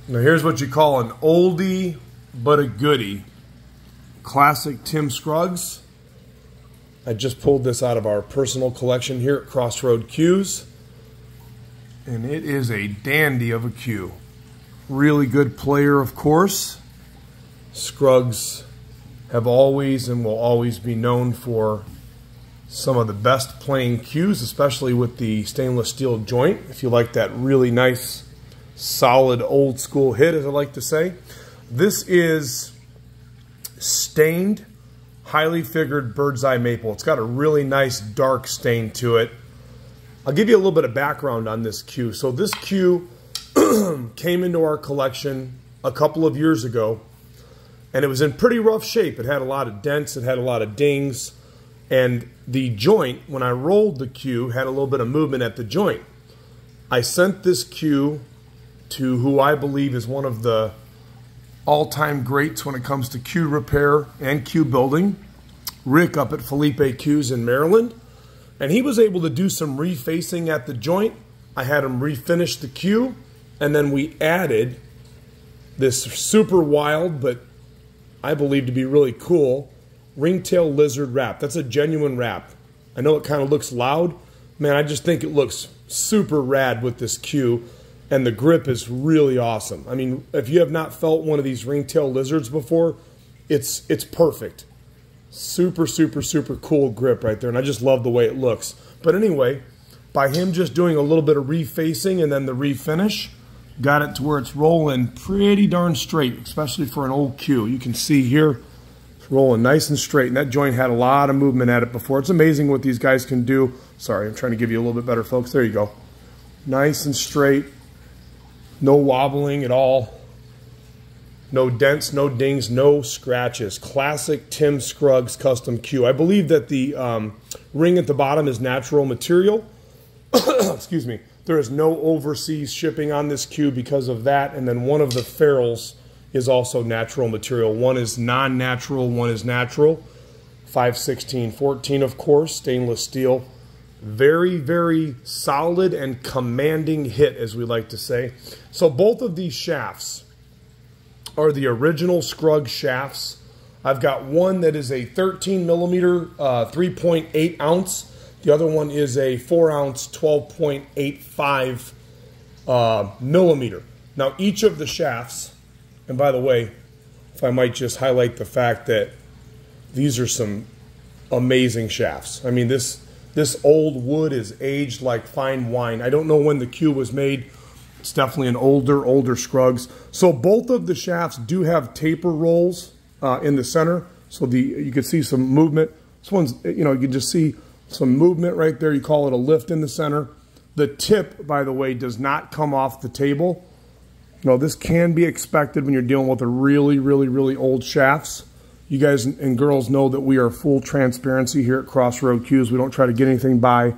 Now here's what you call an oldie but a goodie. Classic Tim Scruggs. I just pulled this out of our personal collection here at Crossroad Cues. And it is a dandy of a cue. Really good player, of course. Scruggs have always and will always be known for some of the best playing cues, especially with the stainless steel joint. If you like that really nice, solid, old school hit, as I like to say. This is stained, highly figured bird's eye maple. It's got a really nice dark stain to it. I'll give you a little bit of background on this cue. So this cue came into our collection a couple of years ago, and it was in pretty rough shape. It had a lot of dents, it had a lot of dings, and the joint, when I rolled the cue, had a little bit of movement at the joint. I sent this cue to who I believe is one of the all-time greats when it comes to cue repair and cue building, Rick up at Felipe Cues in Maryland. And he was able to do some refacing at the joint. I had him refinish the cue, and then we added this super wild, but I believe to be really cool, ringtail lizard wrap. That's a genuine wrap. I know it kind of looks loud. Man, I just think it looks super rad with this cue, and the grip is really awesome. I mean, if you have not felt one of these ringtail lizards before, it's perfect. Super, super, super cool grip right there, and I just love the way it looks. But anyway, by him just doing a little bit of refacing and then the refinish, got it to where it's rolling pretty darn straight, especially for an old cue. You can see here, it's rolling nice and straight, and that joint had a lot of movement at it before. It's amazing what these guys can do. Sorry, I'm trying to give you a little bit better focus. There you go. Nice and straight, no wobbling at all. No dents, no dings, no scratches. Classic Tim Scruggs custom cue. I believe that the ring at the bottom is natural material. Excuse me. There is no overseas shipping on this cue because of that. And then one of the ferrules is also natural material. One is non-natural, one is natural. 5/16/14, of course, stainless steel. Very, very solid and commanding hit, as we like to say. So both of these shafts are the original Scruggs shafts. I've got one that is a 13 millimeter, 3.8 ounce. The other one is a 4 ounce, 12.85 millimeter. Now each of the shafts, and by the way, if I might just highlight the fact that these are some amazing shafts. I mean, this old wood is aged like fine wine. I don't know when the cue was made. It's definitely an older Scruggs. So both of the shafts do have taper rolls in the center. So you can see some movement. This one's, you can just see some movement right there. You call it a lift in the center. The tip, by the way, does not come off the table. This can be expected when you're dealing with a really, really, really old shafts. You guys and girls know that we are full transparency here at Crossroad Cues. We don't try to get anything by.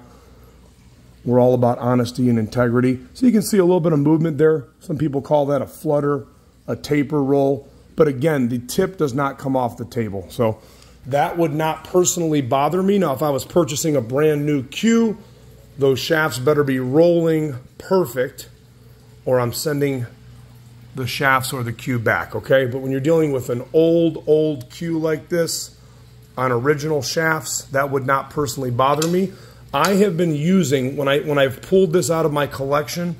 We're all about honesty and integrity. So you can see a little bit of movement there. Some people call that a flutter, a taper roll. But again, the tip does not come off the table. So that would not personally bother me. Now, if I was purchasing a brand new cue, those shafts better be rolling perfect, or I'm sending the shafts or the cue back, okay? But when you're dealing with an old cue like this on original shafts, that would not personally bother me. I have been using, when I've pulled this out of my collection,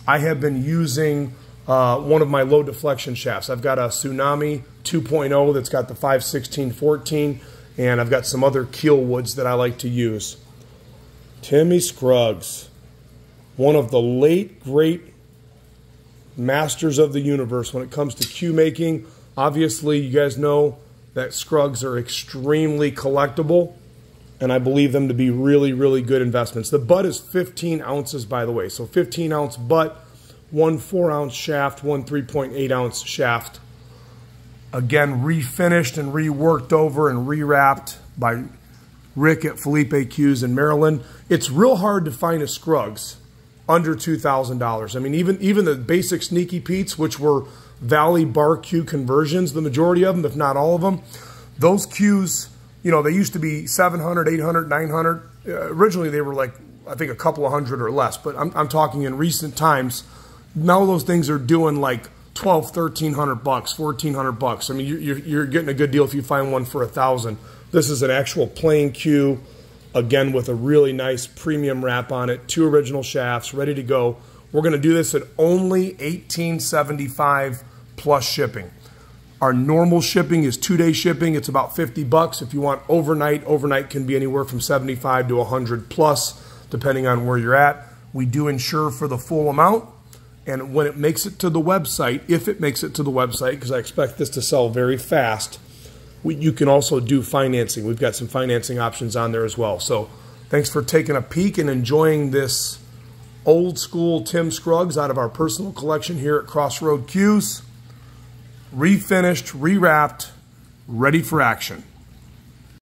I have been using one of my low deflection shafts. I've got a Tsunami 2.0 that's got the 5/16/14, and I've got some other keel woods that I like to use. Timmy Scruggs, one of the late great masters of the universe when it comes to cue making. Obviously, you guys know that Scruggs are extremely collectible, and I believe them to be really, really good investments. The butt is 15 ounces, by the way. So 15 ounce butt, one 4 ounce shaft, one 3.8 ounce shaft. Again, refinished and reworked over and rewrapped by Rick at Felipe Cues in Maryland. It's real hard to find a Scruggs under $2,000. I mean, even the basic Sneaky Pete's, which were Valley bar cue conversions, the majority of them, if not all of them, those cues, they used to be 700, 800, 900. Originally, they were like, I think, a couple of hundred or less. But I'm talking in recent times. Now those things are doing like 12, 1,300 bucks, 1,400 bucks. I mean, you're getting a good deal if you find one for $1,000. This is an actual plain cue, again with a really nice premium wrap on it, 2 original shafts, ready to go. We're going to do this at only $18.75 plus shipping. Our normal shipping is 2-day shipping. It's about 50 bucks. If you want overnight can be anywhere from 75 to 100 plus, depending on where you're at. We do insure for the full amount. And when it makes it to the website, if it makes it to the website, because I expect this to sell very fast, you can also do financing. We've got some financing options on there as well. So thanks for taking a peek and enjoying this old school Tim Scruggs out of our personal collection here at Crossroad Cues. Refinished, rewrapped, ready for action.